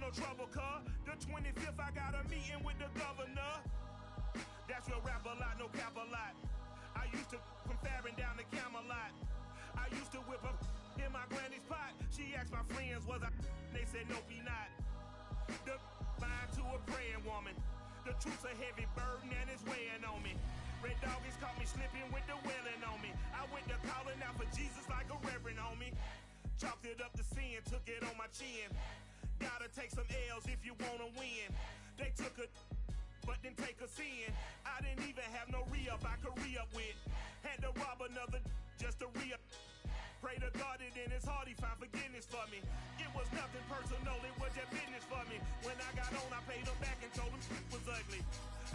no trouble, cuz. The 25th, I got a meeting with the governor. That's real rap a lot, no cap a lot. I used to from Farron down to Camelot. I used to whip up in my granny's pot. She asked my friends, was I? They said, nope, he not. The line to a praying woman. The truth's a heavy burden and it's weighing on me. Red doggies caught me slipping with the wailing on me. I went to calling out for Jesus like a reverend on me. Chalked it up to sin, took it on my chin. Gotta take some L's if you wanna win. They took a but didn't take a sin. I didn't even have no re-up I could re-up with. Had to rob another just to re-up. Pray to God that in his heart he found forgiveness for me. It was nothing personal, it was just business for me. When I got on, I paid him back and told him it was ugly.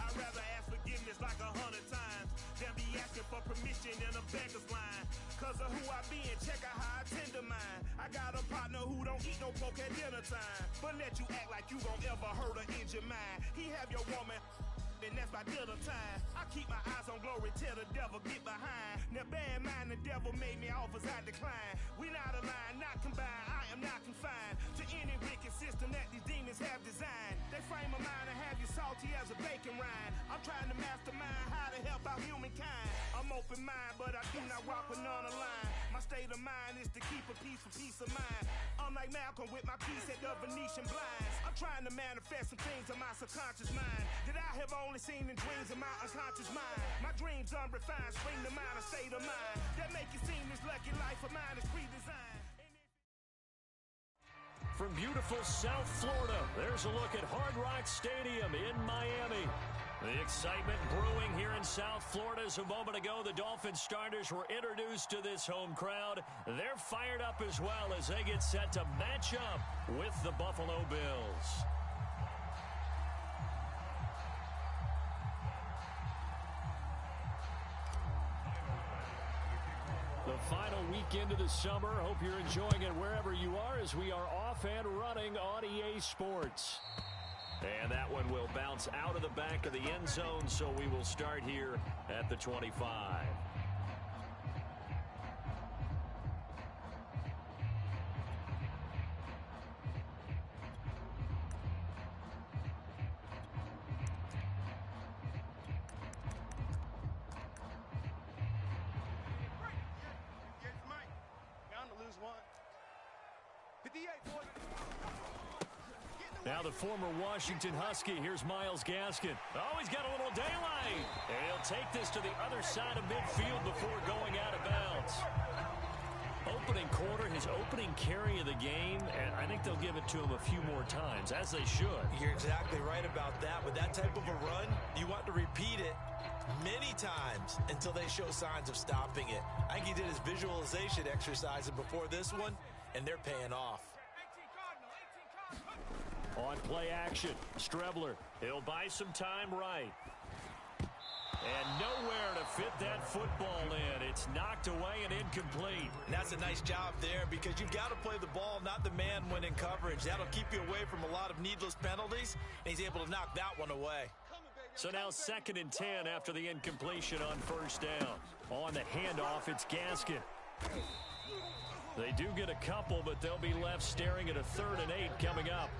I'd rather ask forgiveness like 100 times than be asking for permission in a beggar's line. Cause of who I be and check out how I tend to mine. I got a partner who don't eat no pork at dinner time, but let you act like you gon' ever hurt or injure mine. He have your woman, and that's my dinner time. I keep my eyes on glory till the devil get behind. Now bear in mind the devil made me offers I decline. We not aligned, not combined, I am not confined to any wicked system that these demons have designed. They frame a mind and have you salty as a bacon rind. I'm trying to mastermind how to help out humankind. I'm open mind, but I do not rock with none aligned. My state of mind is to keep a peace for peace of mind. Unlike Malcolm with my piece at the Venetian blinds. I'm trying to manifest some things in my subconscious mind that I have only seen in dreams in my unconscious mind. My dreams unrefined, spring to mind, a state of mind that make it seem this lucky life of mine is pre-designed. From beautiful South Florida, there's a look at Hard Rock Stadium in Miami. The excitement brewing here in South Florida as a moment ago the Dolphins starters were introduced to this home crowd. They're fired up as well as they get set to match up with the Buffalo Bills. The final weekend of the summer. Hope you're enjoying it wherever you are as we are off and running on EA Sports. And that one will bounce out of the back of the end zone, so we will start here at the 25. Now the former Washington Husky. Here's Myles Gaskin. Oh, he's got a little daylight. And he'll take this to the other side of midfield before going out of bounds. Opening quarter, his opening carry of the game, and I think they'll give it to him a few more times, as they should. You're exactly right about that. With that type of a run, you want to repeat it many times until they show signs of stopping it. I think he did his visualization exercises before this one, and they're paying off. On play action, Strebler. He'll buy some time right. And nowhere to fit that football in. It's knocked away and incomplete. And that's a nice job there because you've got to play the ball, not the man when in coverage. That'll keep you away from a lot of needless penalties, and he's able to knock that one away. So now 2nd and 10 after the incompletion on first down. On the handoff, it's Gaskin. They do get a couple, but they'll be left staring at a 3rd and 8 coming up.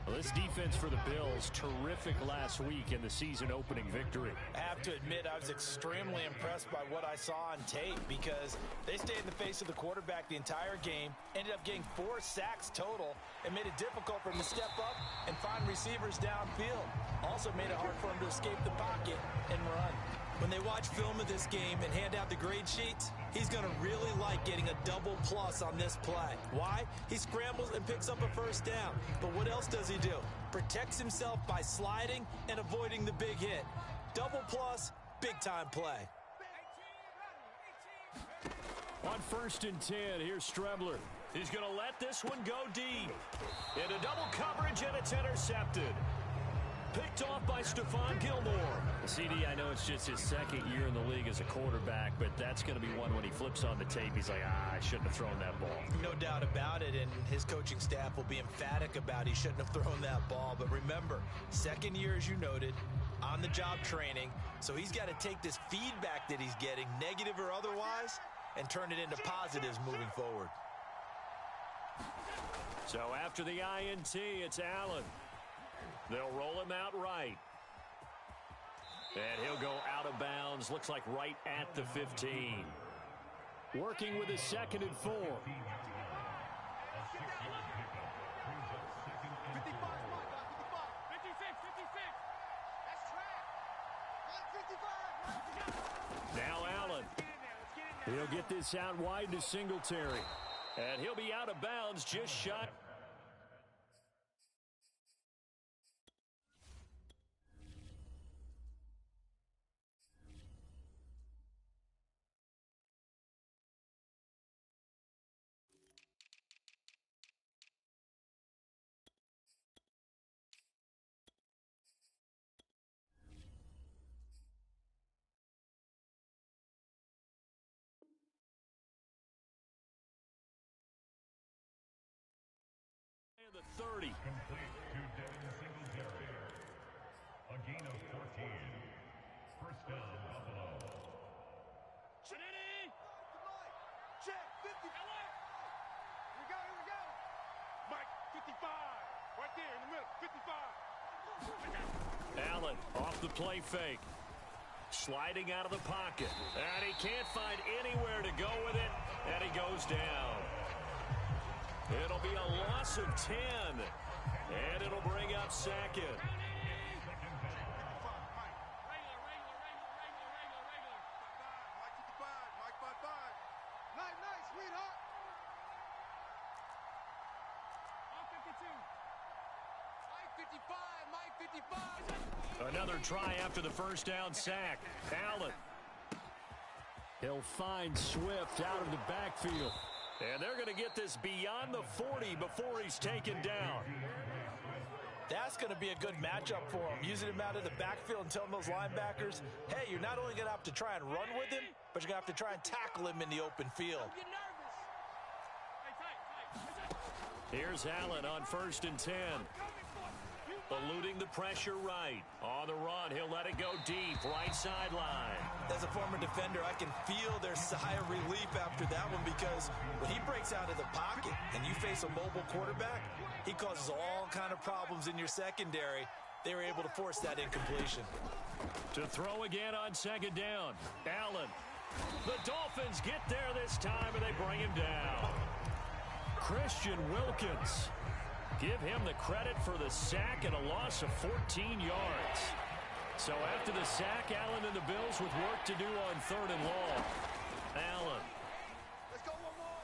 Well, this defense for the Bills, terrific last week in the season-opening victory. I have to admit, I was extremely impressed by what I saw on tape because they stayed in the face of the quarterback the entire game, ended up getting 4 sacks total, and made it difficult for him to step up and find receivers downfield. Also made it hard for him to escape the pocket and run. When they watch film of this game and hand out the grade sheets, he's going to really like getting a double plus on this play. Why? He scrambles and picks up a first down. But what else does he do? Protects himself by sliding and avoiding the big hit. Double plus, big-time play. On 1st and 10, here's Strebler. He's going to let this one go deep. Into double coverage, and it's intercepted. Picked off by Stephon Gilmore. CD, I know it's just his 2nd year in the league as a quarterback, but that's going to be one when he flips on the tape, he's like, I shouldn't have thrown that ball. No doubt about it, and his coaching staff will be emphatic about he shouldn't have thrown that ball. But remember, 2nd year, as you noted, on-the-job training, so he's got to take this feedback that he's getting, negative or otherwise, and turn it into positives moving forward. So after the INT, it's Allen. They'll roll him out right. And he'll go out of bounds. Looks like right at the 15. Working with his 2nd and 4. 56. That's track. Now Allen. He'll get this out wide to Singletary. And he'll be out of bounds just shy. The 30. Complete to Devin Singletary. A gain of 14. First down, Buffalo. Check, 50. Here we go. Mike, 55. Right there in the middle, 55. Allen off the play fake. Sliding out of the pocket. And he can't find anywhere to go with it. And he goes down. It'll be a loss of 10. And it'll bring up 2nd. Nice, sweetheart. Mike 55. Another try after the first down sack. Allen. He'll find Swift out of the backfield. And they're going to get this beyond the 40 before he's taken down. That's going to be a good matchup for him, using him out of the backfield and telling those linebackers, hey, you're not only going to have to try and run with him, but you're going to have to try and tackle him in the open field. Here's Allen on 1st and 10. Eluding the pressure right. On the run, he'll let it go deep, right sideline. As a former defender, I can feel their sigh of relief after that one, because when he breaks out of the pocket and you face a mobile quarterback, he causes all kind of problems in your secondary. They were able to force that incompletion. To throw again on 2nd down. Allen. The Dolphins get there this time, and they bring him down. Christian Wilkins. Give him the credit for the sack and a loss of 14 yards. So after the sack, Allen and the Bills with work to do on 3rd and long. Allen. Let's go one more.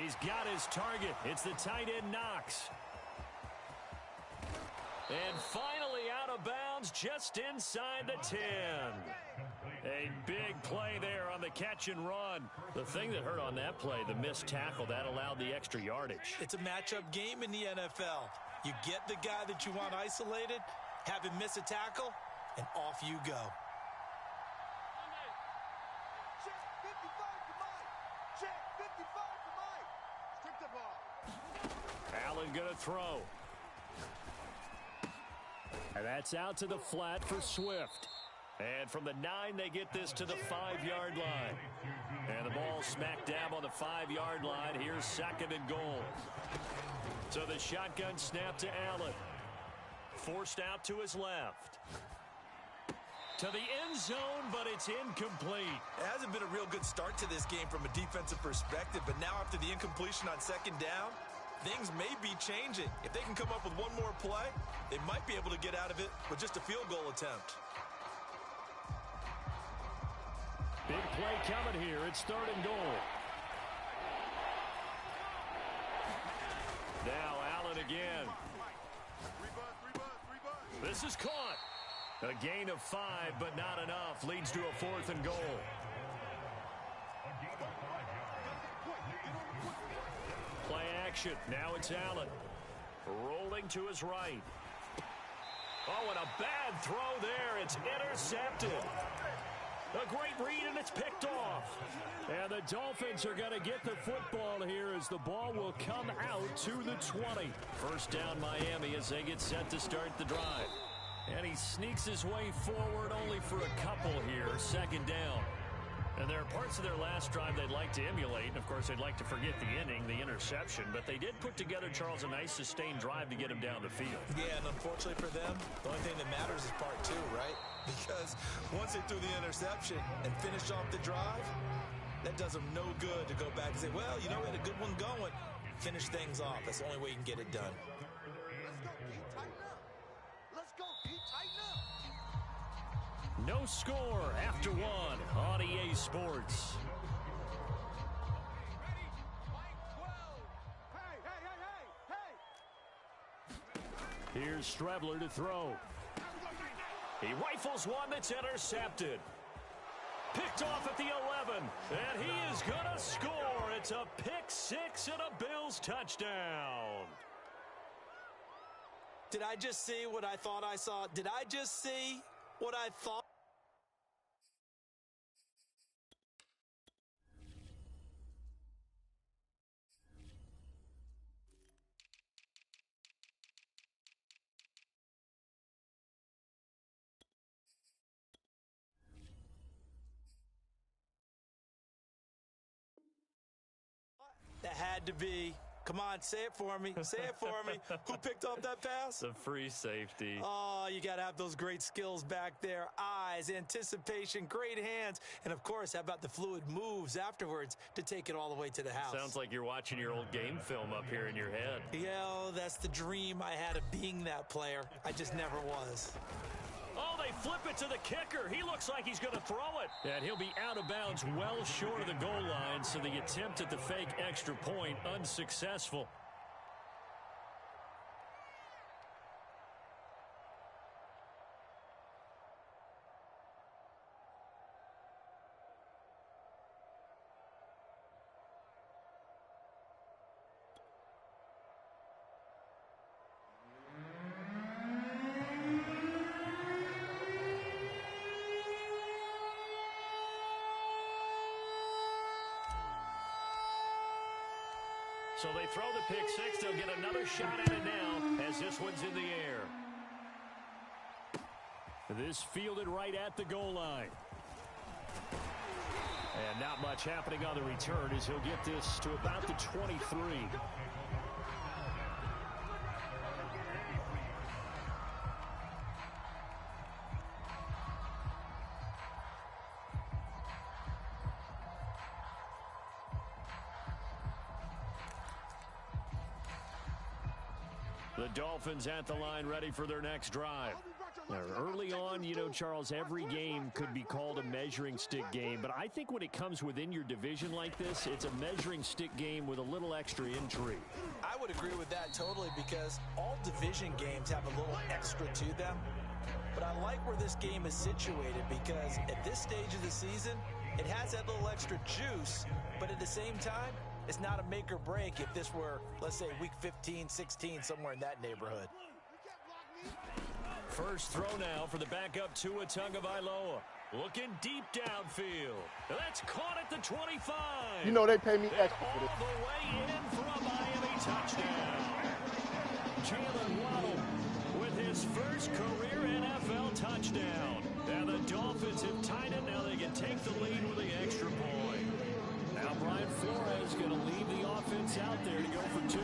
He's got his target. It's the tight end Knox. And finally out of bounds just inside the 10. A big play there on the catch and run. The thing that hurt on that play, the missed tackle, that allowed the extra yardage. It's a matchup game in the NFL. You get the guy that you want isolated, have him miss a tackle, and off you go. Check, 55 to Mike. Check, 55 to Mike. Strip the ball. Allen gonna throw. And that's out to the flat for Swift. And from the 9, they get this to the 5-yard line. And the ball smack dab on the 5-yard line. Here's 2nd and goal. So the shotgun snap to Allen. Forced out to his left. To the end zone, but it's incomplete. It hasn't been a real good start to this game from a defensive perspective, but now after the incompletion on 2nd down, things may be changing. If they can come up with one more play, they might be able to get out of it with just a field goal attempt. Big play coming here. It's 3rd and goal. Now Allen again. This is caught. A gain of 5, but not enough. Leads to a 4th and goal. Play action. Now it's Allen. Rolling to his right. Oh, and a bad throw there. It's intercepted. A great read, and it's picked off. And the Dolphins are going to get the football here as the ball will come out to the 20. First down Miami as they get set to start the drive. And he sneaks his way forward only for a couple here. 2nd down. And there are parts of their last drive they'd like to emulate. And, of course, they'd like to forget the inning, the interception. But they did put together, Charles, a nice sustained drive to get him down the field. Yeah, and unfortunately for them, the only thing that matters is part two, right? Because once they threw the interception and finished off the drive, that does them no good to go back and say, well, you know, we had a good one going. Finish things off. That's the only way you can get it done. Let's go, D. Tighten up. No score after one on EA Sports. Here's Strebler to throw. He rifles one that's intercepted. Picked off at the 11, and he is going to score. It's a pick six and a Bills touchdown. Did I just see what I thought I saw? Did I just see what I thought? That had to be. Come on, say it for me. Say it for me. Who picked off that pass? The free safety. Oh, you got to have those great skills back there. Eyes, anticipation, great hands. And, of course, how about the fluid moves afterwards to take it all the way to the house? Sounds like you're watching your old game film up here in your head. Yeah, that's the dream I had of being that player. I just never was. Oh, they flip it to the kicker. He looks like he's going to throw it. And he'll be out of bounds well short of the goal line, so the attempt at the fake extra point unsuccessful. So they throw the pick six. They'll get another shot at it now as this one's in the air. This fielded right at the goal line. And not much happening on the return as he'll get this to about the 23. The Dolphins at the line ready for their next drive. Now, early on, you know, Charles, every game could be called a measuring stick game. But I think when it comes within your division like this, it's a measuring stick game with a little extra intrigue. I would agree with that totally because all division games have a little extra to them. But I like where this game is situated because at this stage of the season, it has that little extra juice. But at the same time, it's not a make or break if this were, let's say, week 15, 16, somewhere in that neighborhood. First throw now for the backup Tua Tagovailoa. Looking deep downfield. That's caught at the 25. You know they pay me extra for this. All the way in for a Miami touchdown. Jalen Waddle with his first career NFL touchdown. Now the Dolphins have tied it. Now they can take the lead with the extra point. Now Brian Flores going to leave the offense out there to go for two.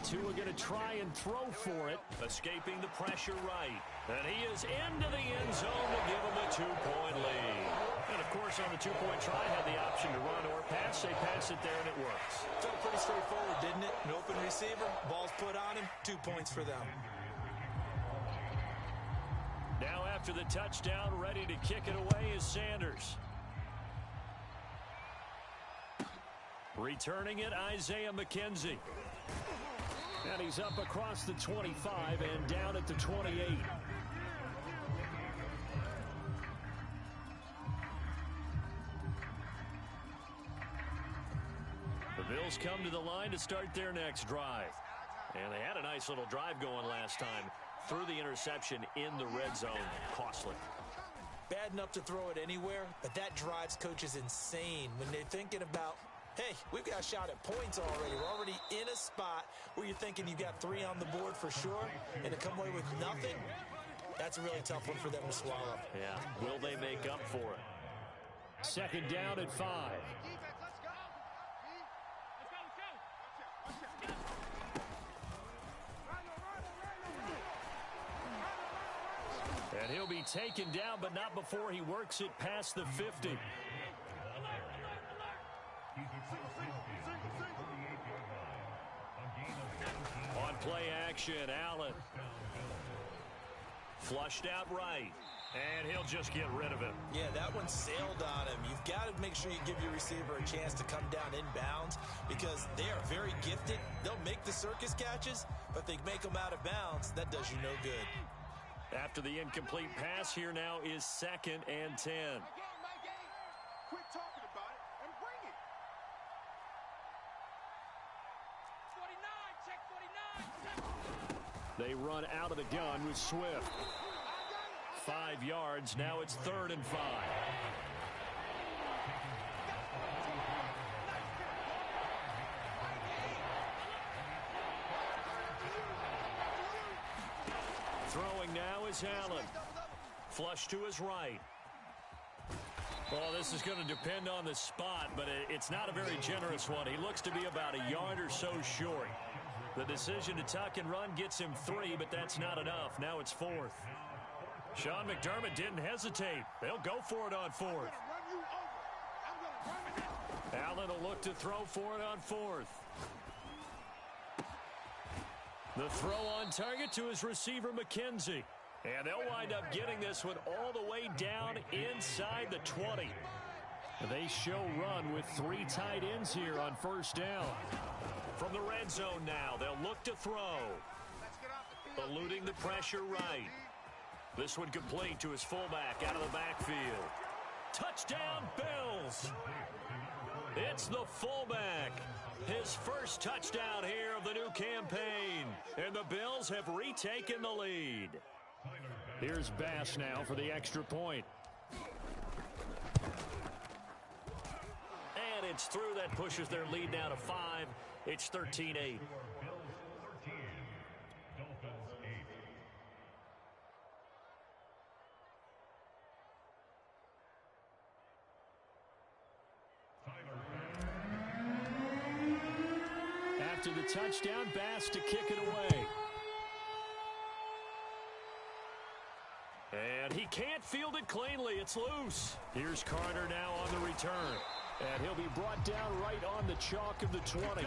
Tua going to try and throw for it, escaping the pressure right. And he is into the end zone to give him a 2-point lead. And, of course, on the two-point try, had the option to run or pass. They pass it there, and it works. Felt pretty straightforward, didn't it? An open receiver, ball's put on him, 2 points for them. Now after the touchdown, ready to kick it away is Sanders. Returning it, Isaiah McKenzie. And he's up across the 25 and down at the 28. The Bills come to the line to start their next drive. And they had a nice little drive going last time. Threw the interception in the red zone. Costly. Bad enough to throw it anywhere, but that drives coaches insane when they're thinking about, hey, we've got a shot at points already. We're already in a spot where you're thinking you've got 3 on the board for sure, and to come away with nothing, that's a really tough one for them to swallow. Yeah, will they make up for it? Second down at 5. And he'll be taken down, but not before he works it past the 50. On play action, Allen. Flushed out right. And he'll just get rid of it. Yeah, that one sailed on him. You've got to make sure you give your receiver a chance to come down inbounds because they are very gifted. They'll make the circus catches, but they make them out of bounds. That does you no good. After the incomplete pass, here now is 2nd and 10. Quit talking about it and bring it. 49, check 49. They run out of the gun with Swift. 5 yards. Now it's 3rd and 5. Throwing now is Allen. Flush to his right. Well, this is going to depend on the spot, but it's not a very generous one. He looks to be about a yard or so short. The decision to tuck and run gets him 3, but that's not enough. Now it's 4th. Sean McDermott didn't hesitate. They'll go for it on 4th. Allen will look to throw for it on 4th. The throw on target to his receiver, McKenzie. And they'll wind up getting this one all the way down inside the 20. They show run with 3 tight ends here on 1st down. From the red zone now, they'll look to throw. Eluding the pressure right. This one complete to his fullback out of the backfield. Touchdown, Bills! It's the fullback. His first touchdown here of the new campaign. And the Bills have retaken the lead. Here's Bass now for the extra point. And it's through. That pushes their lead now to 5. It's 13-8. After the touchdown, Bass to kick it away. And he can't field it cleanly. It's loose. Here's Carter now on the return. And he'll be brought down right on the chalk of the 20.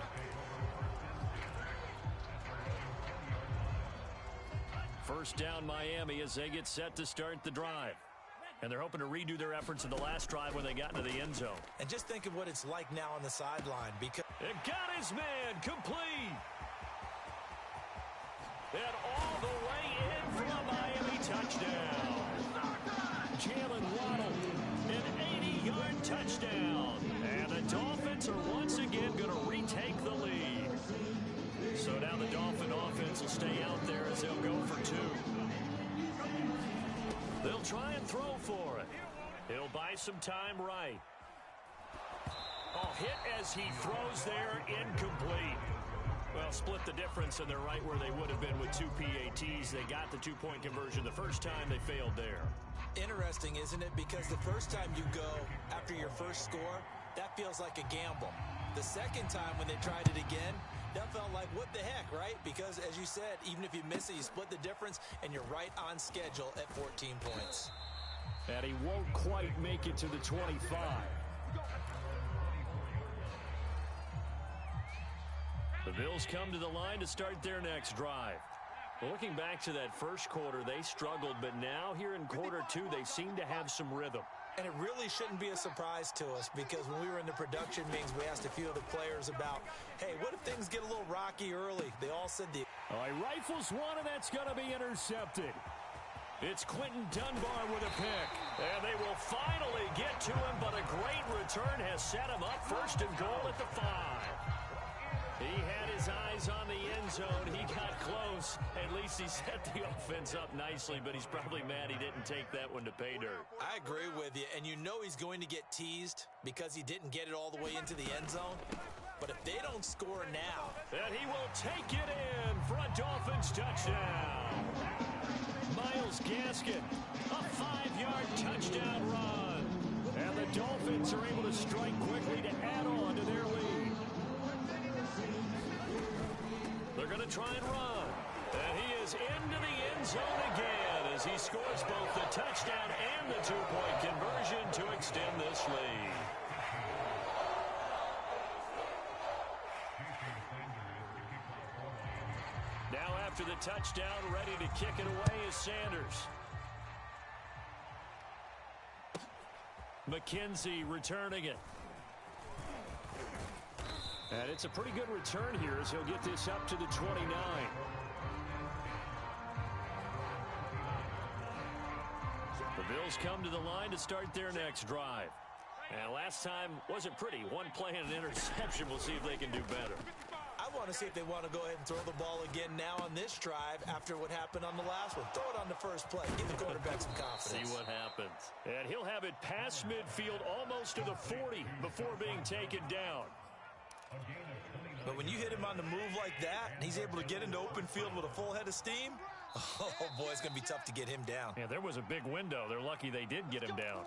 First down, Miami, as they get set to start the drive. And they're hoping to redo their efforts in the last drive when they got into the end zone. And just think of what it's like now on the sideline. Because it got his man complete. And all the way in for a Miami touchdown. Jalen Waddle, an 80-yard touchdown. And the Dolphins are once again going to retake the lead. So now the Dolphin offense will stay out there as they'll go for 2. They'll try and throw for it. He'll buy some time right. Oh, hit as he throws there, incomplete. Well, split the difference, and they're right where they would have been with 2 PATs. They got the 2-point conversion the first time. They failed there. Interesting, isn't it? Because the first time you go after your first score, that feels like a gamble. The second time when they tried it again, that felt like, what the heck, right? Because, as you said, even if you miss it, you split the difference, and you're right on schedule at 14 points. And he won't quite make it to the 25. The Bills come to the line to start their next drive. Well, looking back to that first quarter, they struggled, but now here in quarter 2, they seem to have some rhythm. And it really shouldn't be a surprise to us because when we were in the production meetings, we asked a few of the players about, hey, what if things get a little rocky early? They all said the... Oh, he rifles one, and that's going to be intercepted. It's Quentin Dunbar with a pick. And they will finally get to him, but a great return has set him up first and goal at the 5. He had his eyes on the end zone. He got close. At least he set the offense up nicely, but he's probably mad he didn't take that one to pay dirt. I agree with you, and you know he's going to get teased because he didn't get it all the way into the end zone. But if they don't score now... then he will take it in for a Dolphins touchdown. Myles Gaskin, a 5-yard touchdown run. And And the Dolphins are able to strike quickly to add on to their lead. They're going to try and run. And he is into the end zone again as he scores both the touchdown and the two-point conversion to extend this lead. Now after the touchdown, ready to kick it away is Sanders. McKenzie returning it. And it's a pretty good return here as he'll get this up to the 29. The Bills come to the line to start their next drive. And last time wasn't pretty. One play and an interception. We'll see if they can do better. I want to see if they want to go ahead and throw the ball again now on this drive after what happened on the last one. Throw it on the first play. Give the quarterback some confidence. See what happens. And he'll have it past midfield almost to the 40 before being taken down. But when you hit him on the move like that, and he's able to get into open field with a full head of steam, oh, boy, it's going to be tough to get him down. Yeah, there was a big window. They're lucky they did get him down.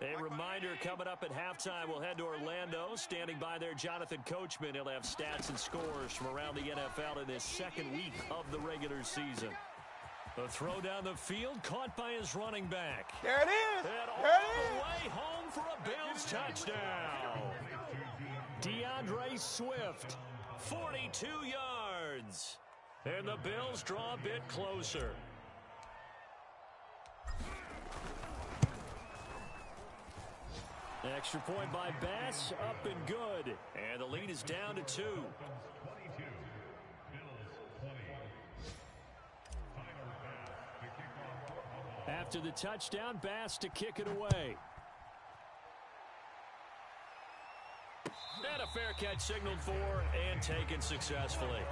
A reminder coming up at halftime, we'll head to Orlando. Standing by there, Jonathan Coachman. He'll have stats and scores from around the NFL in his second week of the regular season. The throw down the field, caught by his running back. There it is. And all the way home for a Bills touchdown. DeAndre Swift, 42 yards. And the Bills draw a bit closer. Extra point by Bass, up and good. And the lead is down to 2. After the touchdown, Bass to kick it away. And a fair catch signaled for and taken successfully.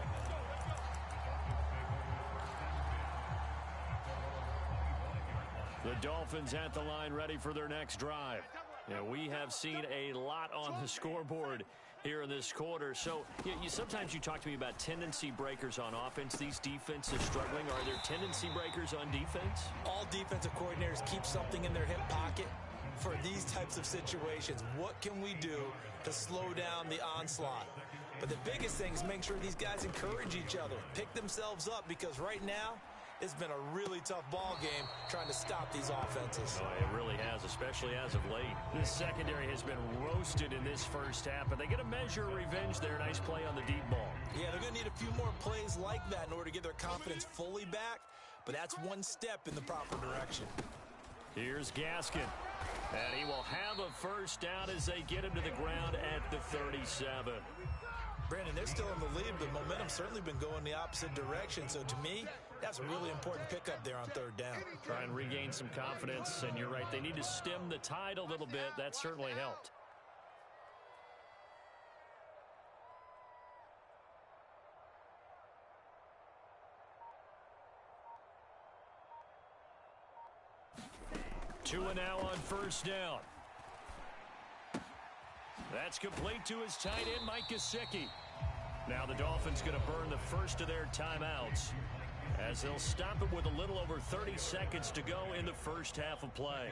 The Dolphins at the line ready for their next drive. Yeah, we have seen a lot on the scoreboard here in this quarter. So sometimes you talk to me about tendency breakers on offense. These defenses struggling. Are there tendency breakers on defense? All defensive coordinators keep something in their hip pocket for these types of situations. What can we do to slow down the onslaught? But the biggest thing is make sure these guys encourage each other, pick themselves up, because right now, it's been a really tough ball game trying to stop these offenses. Oh, it really has, especially as of late. This secondary has been roasted in this first half, but they get a measure of revenge there. Nice play on the deep ball. Yeah, they're going to need a few more plays like that in order to get their confidence fully back, but that's one step in the proper direction. Here's Gaskin, and he will have a first down as they get him to the ground at the 37. Brandon, they're still in the lead, but momentum's certainly been going the opposite direction. So to me, that's a really important pickup there on third down. Try and regain some confidence, and you're right. They need to stem the tide a little bit. That certainly helped. Two and now on first down. That's complete to his tight end, Mike Gesicki. Now the Dolphins going to burn the first of their timeouts as they'll stop it with a little over 30 seconds to go in the first half of play.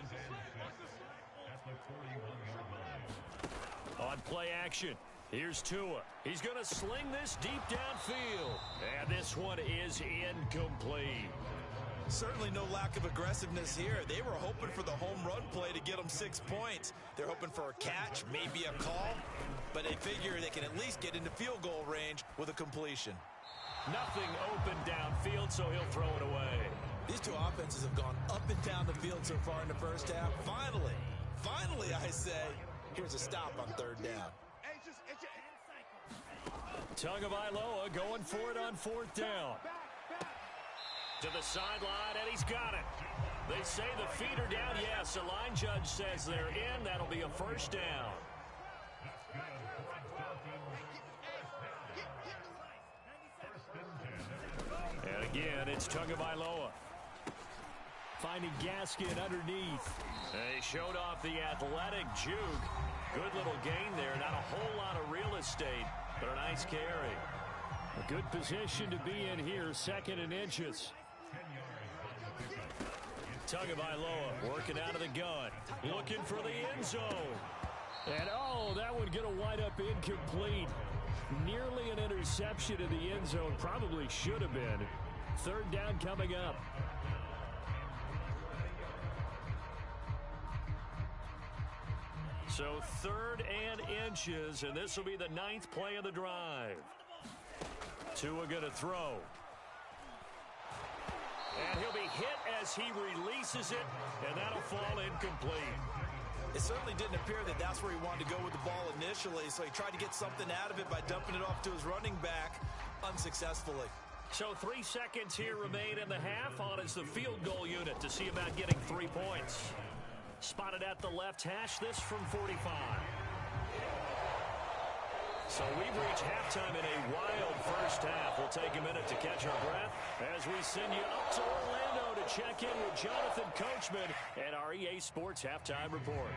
On play action, here's Tua. He's going to sling this deep downfield. And this one is incomplete. Certainly no lack of aggressiveness here. They were hoping for the home run play to get them 6 points. They're hoping for a catch, maybe a call, but they figure they can at least get into field goal range with a completion. Nothing open downfield, so he'll throw it away. These two offenses have gone up and down the field so far in the first half. Finally, I say, here's a stop on third down. Tagovailoa going for it on fourth down. To the sideline, and he's got it. They say the feet are down. Yes, the line judge says they're in. That'll be a first down. And again, it's Tagovailoa. Finding Gaskin underneath. They showed off the athletic juke. Good little gain there. Not a whole lot of real estate, but a nice carry. A good position to be in here, 2nd and inches. Tagovailoa working out of the gun, looking for the end zone. And, oh, that one going to wind up incomplete. Nearly an interception in the end zone. Probably should have been. 3rd down coming up. So 3rd and inches, and this will be the 9th play of the drive. Tua going to throw. And he'll be hit as he releases it, and that'll fall incomplete. It certainly didn't appear that that's where he wanted to go with the ball initially, so he tried to get something out of it by dumping it off to his running back unsuccessfully. So 3 seconds here remain in the half. On is the field goal unit to see about getting 3 points. Spotted at the left hash, this from 45. So we've reached halftime in a wild first half. We'll take a minute to catch our breath as we send you up to Orlando to check in with Jonathan Coachman and our EA Sports Halftime Report.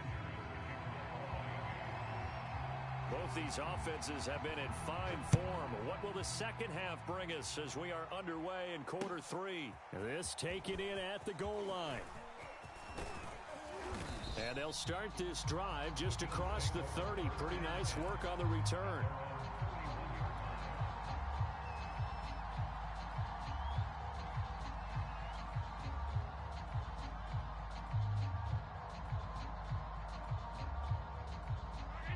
Both these offenses have been in fine form. What will the second half bring us as we are underway in quarter 3? This taken in at the goal line. And they'll start this drive just across the 30. Pretty nice work on the return.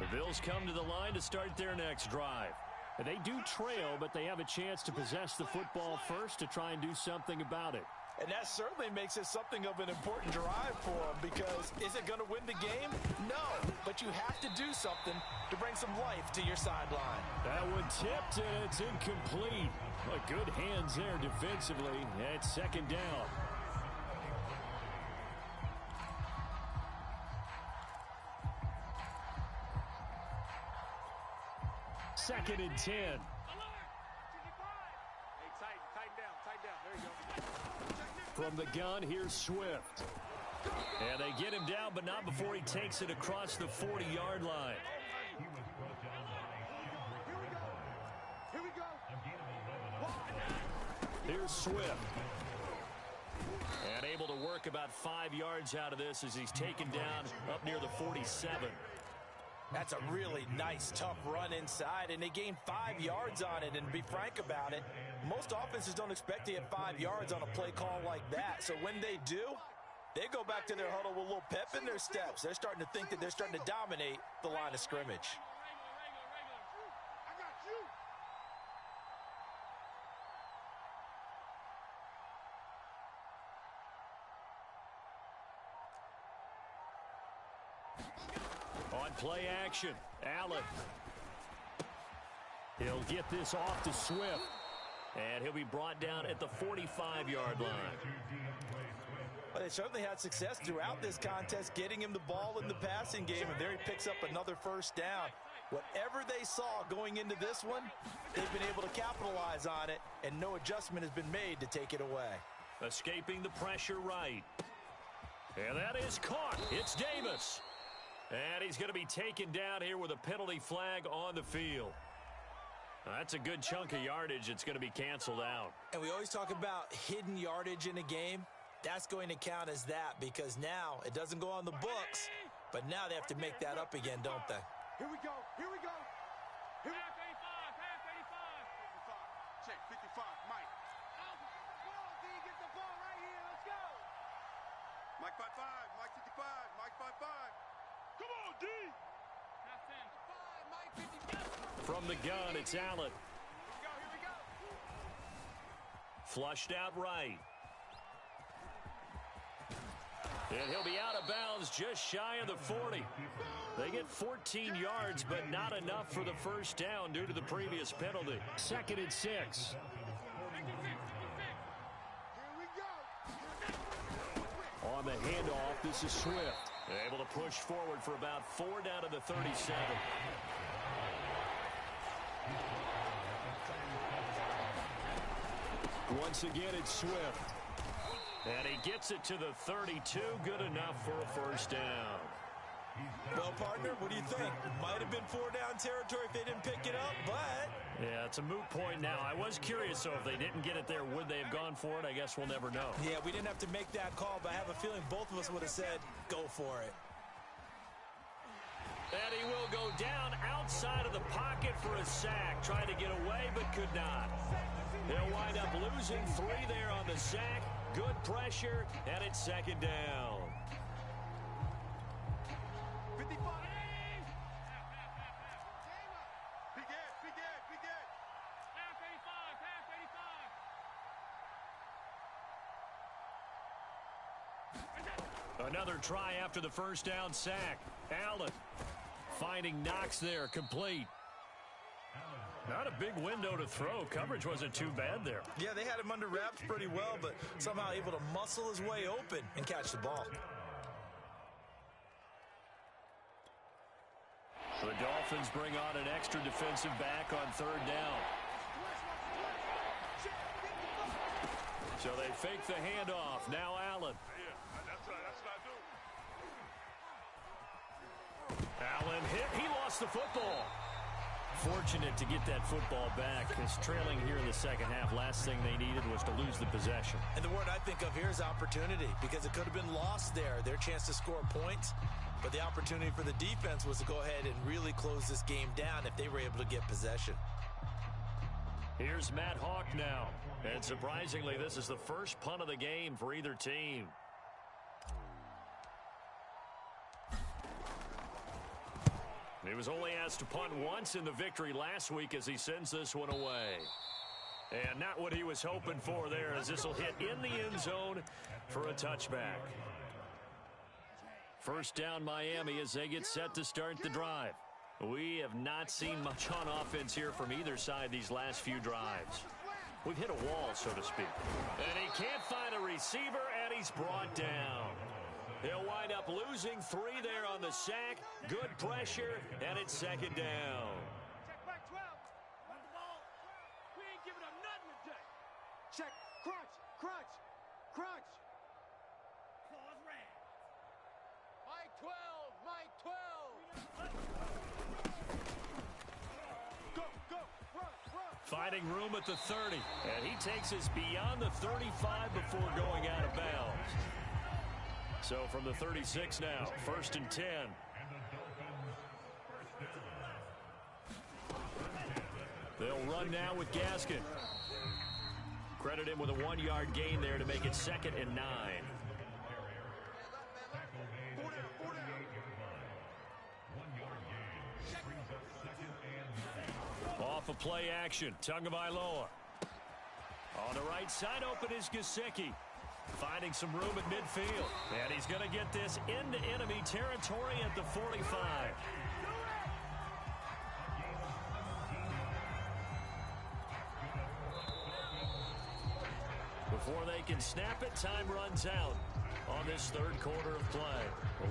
The Bills come to the line to start their next drive. And they do trail, but they have a chance to possess the football first to try and do something about it. And that certainly makes it something of an important drive for them, because is it going to win the game? No, but you have to do something to bring some life to your sideline. That one tipped, and it's incomplete. But good hands there defensively. It's 2nd down. Second and 10. From the gun, here's Swift. And they get him down, but not before he takes it across the 40-yard line. Here we go. Here's Swift. And able to work about 5 yards out of this as he's taken down up near the 47. That's a really nice, tough run inside, and they gained 5 yards on it. And to be frank about it, most offenses don't expect to get 5 yards on a play call like that. So when they do, they go back to their huddle with a little pep in their steps. They're starting to think that they're starting to dominate the line of scrimmage. On play action, Allen. He'll get this off to Swift. And he'll be brought down at the 45-yard line. Well, they certainly had success throughout this contest getting him the ball in the passing game, and there he picks up another first down. Whatever they saw going into this one, they've been able to capitalize on it, and no adjustment has been made to take it away. Escaping the pressure right. And that is caught. It's Davis. And he's going to be taken down here with a penalty flag on the field. That's a good chunk of yardage. It's going to be canceled out. And we always talk about hidden yardage in a game. That's going to count as that, because now it doesn't go on the books, but now they have to make that up again, don't they? Here we go. Here we go. Here we go. Pass 85. Check 55. Mike. Ball, D. Get the ball right here. Let's go. Mike 55. Mike 55. Mike 55. Come on, D. Pass 10. Mike 55. From the gun, it's Allen. Here we go. Flushed out right. And he'll be out of bounds just shy of the 40. They get 14 yards, but not enough for the first down due to the previous penalty. 2nd and 6. Here we go. On the handoff, this is Swift. Able to push forward for about 4 down to the 37. Once again, it's Swift. And he gets it to the 32. Good enough for a first down. Well, partner, what do you think? Might have been 4-down territory if they didn't pick it up, but... Yeah, it's a moot point now. I was curious, so if they didn't get it there, would they have gone for it? I guess we'll never know. Yeah, we didn't have to make that call, but I have a feeling both of us would have said, go for it. And he will go down outside of the pocket for a sack. Tried to get away, but could not. He'll wind up losing 3 there on the sack. Good pressure, and it's second down. 55. Big Ed, Big Ed, Big Ed. Half 85, half 85. Another try after the first down sack. Allen finding Knox there, complete. Not a big window to throw. Coverage wasn't too bad there. Yeah, they had him under wraps pretty well, but somehow able to muscle his way open and catch the ball. The Dolphins bring on an extra defensive back on third down. So they fake the handoff. Now Allen. That's what I do. Allen hit. He lost the football. Fortunate to get that football back, because trailing here in the second half, last thing they needed was to lose the possession. And the word I think of here is opportunity, because it could have been lost there, their chance to score points. But the opportunity for the defense was to go ahead and really close this game down if they were able to get possession. Here's Matt Hawk now. And surprisingly, this is the first punt of the game for either team. He was only asked to punt once in the victory last week as he sends this one away. And not what he was hoping for there, as this will hit in the end zone for a touchback. First down Miami as they get set to start the drive. We have not seen much on offense here from either side these last few drives. We've hit a wall, so to speak. And he can't find a receiver, and he's brought down. He'll wind up losing 3 there on the sack. Good pressure, and it's second down. Check back 12. Run the ball. We ain't giving up nothing today. Check. Crunch. Crunch. Crunch. Claws red. Mike 12. Mike 12. Go. Go. Run. Run. Finding room at the 30. And he takes us beyond the 35 before going out of bounds. So from the 36 now, first and 10. They'll run now with Gaskin. Credit him with a 1-yard gain there to make it second and 9. Off of play action, Tagovailoa. On the right side, open is Gesicki. Finding some room at midfield. And he's going to get this into enemy territory at the 45. Before they can snap it, time runs out on this third quarter of play.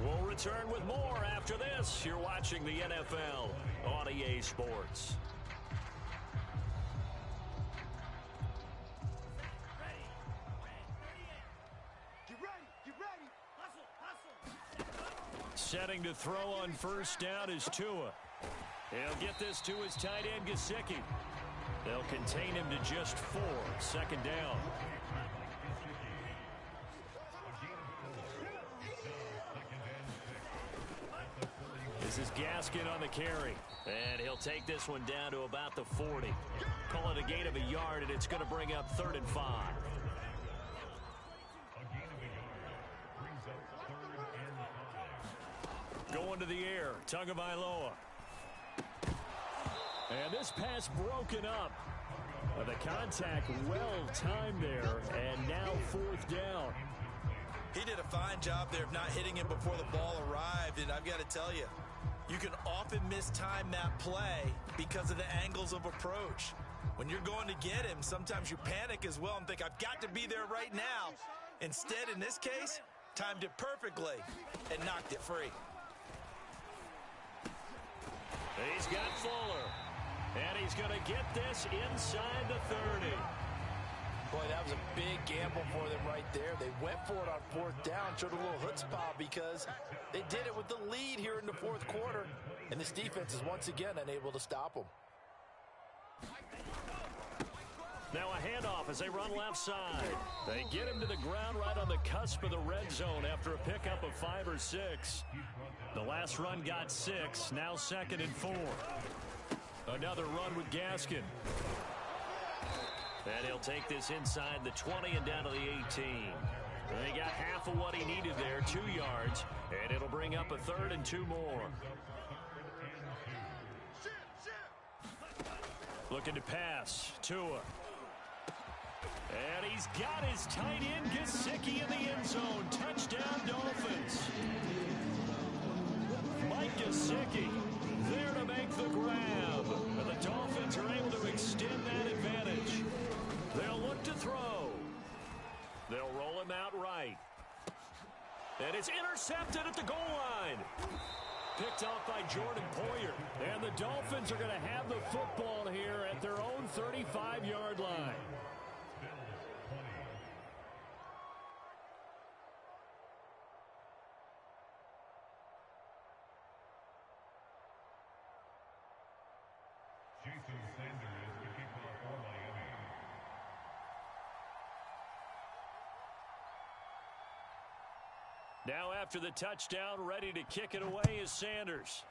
We'll return with more after this. You're watching the NFL on EA Sports. Setting to throw on first down is Tua. He'll get this to his tight end, Gesicki. They'll contain him to just 4. Second down. This is Gaskin on the carry. And he'll take this one down to about the 40. Call it a gain of a yard, and it's going to bring up 3rd and 5. Going to the air, Tagovailoa. And this pass broken up. The contact well timed there, and now 4th down. He did a fine job there of not hitting him before the ball arrived, and I've got to tell you, you can often mistime that play because of the angles of approach. When you're going to get him, sometimes you panic as well and think, I've got to be there right now. Instead, in this case, timed it perfectly and knocked it free. He's got Fuller. And he's going to get this inside the 30. Boy, that was a big gamble for them right there. They went for it on fourth down, showed a little chutzpah because they did it with the lead here in the fourth quarter, and this defense is once again unable to stop them. Now a handoff as they run left side. They get him to the ground right on the cusp of the red zone after a pickup of 5 or 6. The last run got 6, now 2nd and 4. Another run with Gaskin. And he'll take this inside the 20 and down to the 18. They got half of what he needed there, 2 yards, and it'll bring up a 3rd and 2 more. Looking to pass, Tua. And he's got his tight end, Gesicki, in the end zone. Touchdown, Dolphins. Mike Gesicki there to make the grab. And the Dolphins are able to extend that advantage. They'll look to throw. They'll roll him out right. And it's intercepted at the goal line. Picked off by Jordan Poyer. And the Dolphins are going to have the football here at their own 35-yard line. Now after the touchdown, ready to kick it away is Sanders.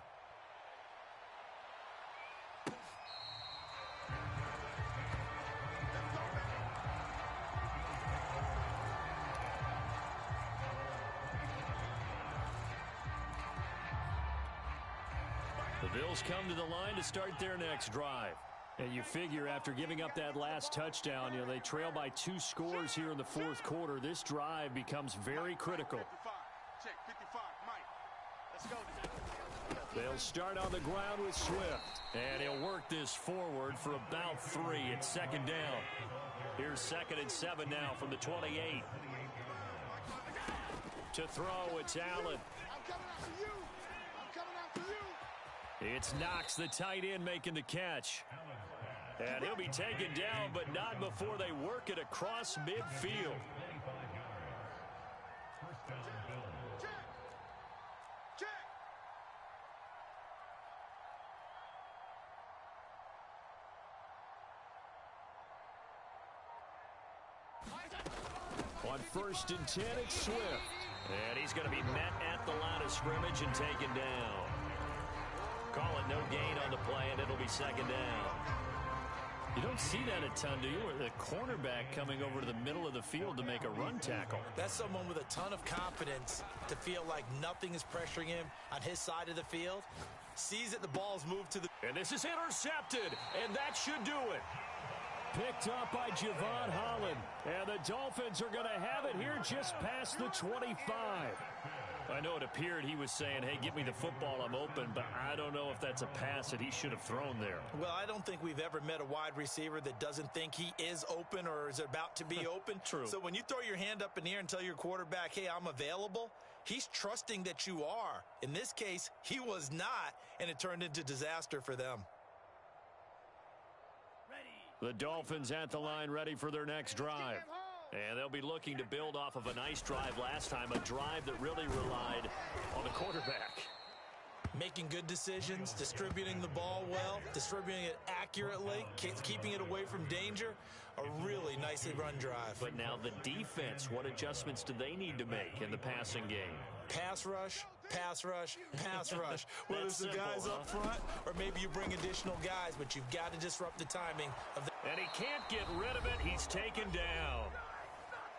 The Bills come to the line to start their next drive. And you figure after giving up that last touchdown, they trail by 2 scores here in the fourth quarter. This drive becomes very critical. Check 55, Mike. Let's go. They'll start on the ground with Swift. And he'll work this forward for about 3. It's 2nd down. Here's 2nd and 7 now from the 28. To throw, it's Allen. I'm coming after you. I'm coming after you. It's Knox, the tight end, making the catch. And he'll be taken down, but not before they work it across midfield. On 1st and 10, it's Swift. And he's going to be met at the line of scrimmage and taken down. Call it no gain on the play, and it'll be 2nd down. You don't see that a ton, do you? Or the cornerback coming over to the middle of the field to make a run tackle. That's someone with a ton of confidence to feel like nothing is pressuring him on his side of the field. Sees that the ball's moved to the... And this is intercepted, and that should do it. Picked up by Javon Holland. And the Dolphins are going to have it here just past the 25. I know it appeared he was saying, hey, give me the football, I'm open, but I don't know if that's a pass that he should have thrown there. Well, I don't think we've ever met a wide receiver that doesn't think he is open or is about to be open. True. So when you throw your hand up in the air and tell your quarterback, hey, I'm available, he's trusting that you are. In this case, he was not, and it turned into disaster for them. The Dolphins at the line ready for their next drive. And they'll be looking to build off of a nice drive last time, a drive that really relied on the quarterback. Making good decisions, distributing the ball well, distributing it accurately, keeping it away from danger. A really nicely run drive. But now the defense, what adjustments do they need to make in the passing game? Pass rush, pass rush, pass rush. Whether it's the guys up front or maybe you bring additional guys, but you've got to disrupt the timing of the... And he can't get rid of it. He's taken down.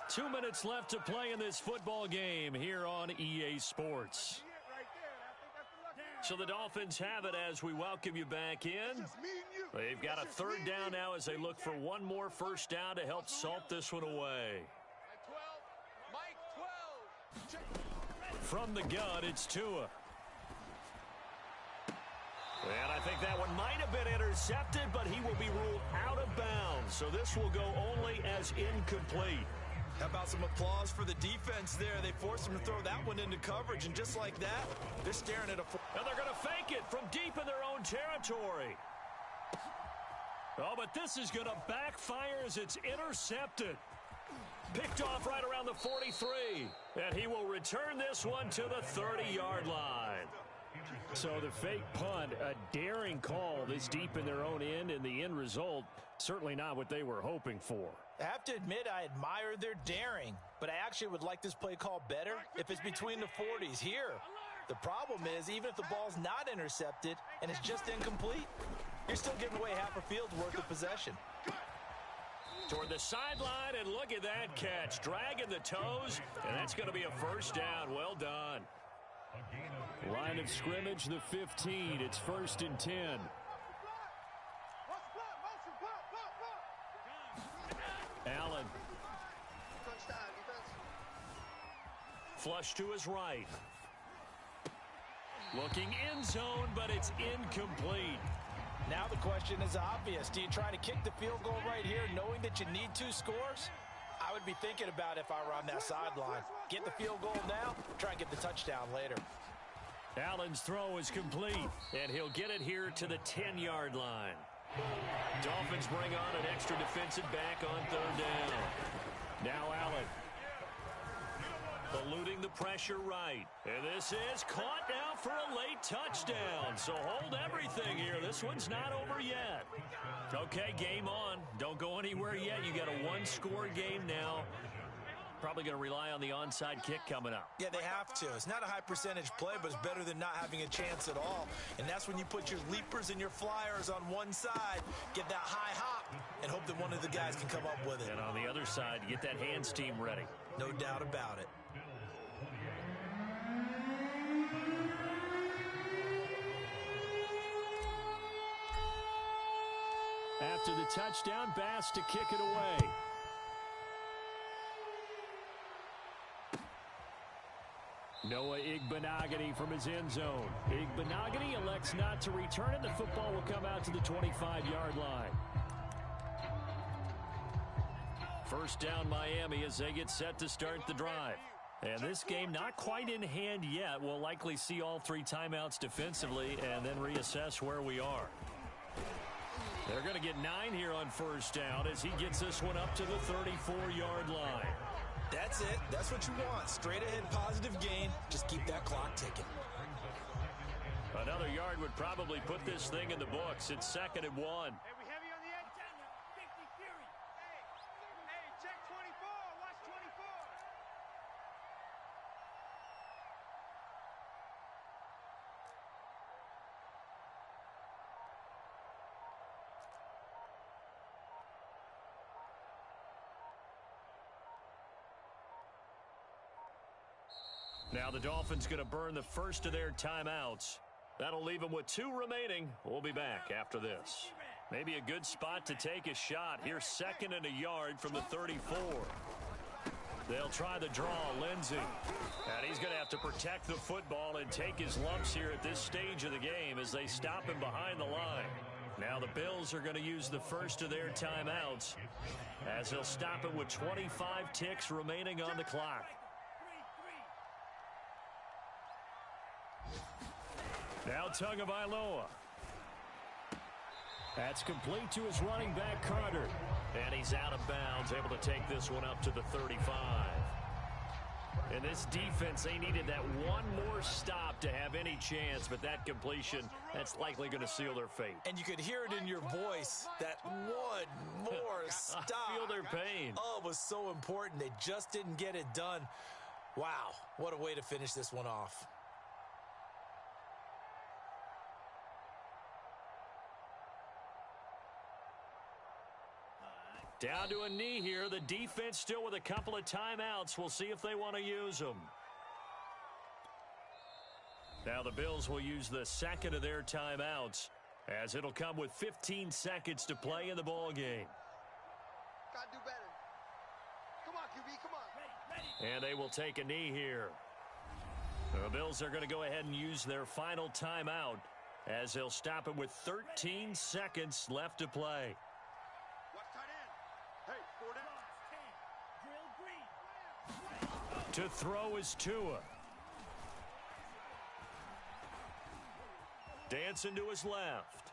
2 minutes left to play in this football game here on EA Sports. So the Dolphins have it as we welcome you back in. They've got a 3rd down now as they look for one more 1st down to help salt this one away. From the gun, it's Tua. And I think that one might have been intercepted, but he will be ruled out of bounds. So this will go only as incomplete. How about some applause for the defense there? They forced him to throw that one into coverage, and just like that, they're staring at a... And they're going to fake it from deep in their own territory. Oh, but this is going to backfire as it's intercepted. Picked off right around the 43. And he will return this one to the 30-yard line. So the fake punt, a daring call this deep in their own end, and the end result, certainly not what they were hoping for. I have to admit I admire their daring, but I actually would like this play call better if it's between the 40s here. The problem is, even if the ball's not intercepted and it's just incomplete, you're still giving away half a field's worth of possession. Toward the sideline, and look at that catch. Dragging the toes, and that's going to be a first down. Well done. Line of scrimmage, the 15. It's 1st and 10. Allen. Flush to his right. Looking end zone, but it's incomplete. Now the question is obvious. Do you try to kick the field goal right here knowing that you need 2 scores? I would be thinking about if I were on that sideline. Get the field goal now, try and get the touchdown later. Allen's throw is complete, and he'll get it here to the 10-yard line. Dolphins bring on an extra defensive back on 3rd down. Now Allen. Eluding the pressure right. And this is caught now for a late touchdown. So hold everything here. This one's not over yet. Okay, game on. Don't go anywhere yet. You got a 1-score game now. Probably going to rely on the onside kick coming up. Yeah, they have to. It's not a high percentage play, but it's better than not having a chance at all. And that's when you put your leapers and your flyers on one side, get that high hop, and hope that one of the guys can come up with it. And on the other side, get that hands team ready. No doubt about it. After the touchdown, Bass to kick it away. Noah Igbenogany from his end zone. Igbenogany elects not to return it. The football will come out to the 25-yard line. First down Miami as they get set to start the drive. And this game not quite in hand yet. We'll likely see all 3 timeouts defensively and then reassess where we are. They're going to get 9 here on first down as he gets this one up to the 34-yard line. That's it. That's what you want. Straight ahead positive gain. Just keep that clock ticking. Another yard would probably put this thing in the books. It's 2nd and 1. Hey, we heavy on the edge. 50 Fury. Hey, check 24. Watch 24. Now the Dolphins going to burn the first of their timeouts. That'll leave them with 2 remaining. We'll be back after this. Maybe a good spot to take a shot. Here's 2nd and a yard from the 34. They'll try the draw, Lindsey. And he's going to have to protect the football and take his lumps here at this stage of the game as they stop him behind the line. Now the Bills are going to use the first of their timeouts as they'll stop it with 25 ticks remaining on the clock. Now Tagovailoa. That's complete to his running back, Carter. And he's out of bounds, able to take this one up to the 35. And this defense, they needed that one more stop to have any chance, but that completion, that's likely going to seal their fate. And you could hear it in your voice, that one more stop. I feel their pain. Oh, it was so important. They just didn't get it done. Wow, what a way to finish this one off. Down to a knee here. The defense still with a couple of timeouts. We'll see if they want to use them. Now the Bills will use the 2nd of their timeouts as it'll come with 15 seconds to play in the ball game. Gotta do better. Come on, QB, come on. And they will take a knee here. The Bills are going to go ahead and use their final timeout as they'll stop it with 13 seconds left to play. To throw is Tua. Dancing to his left.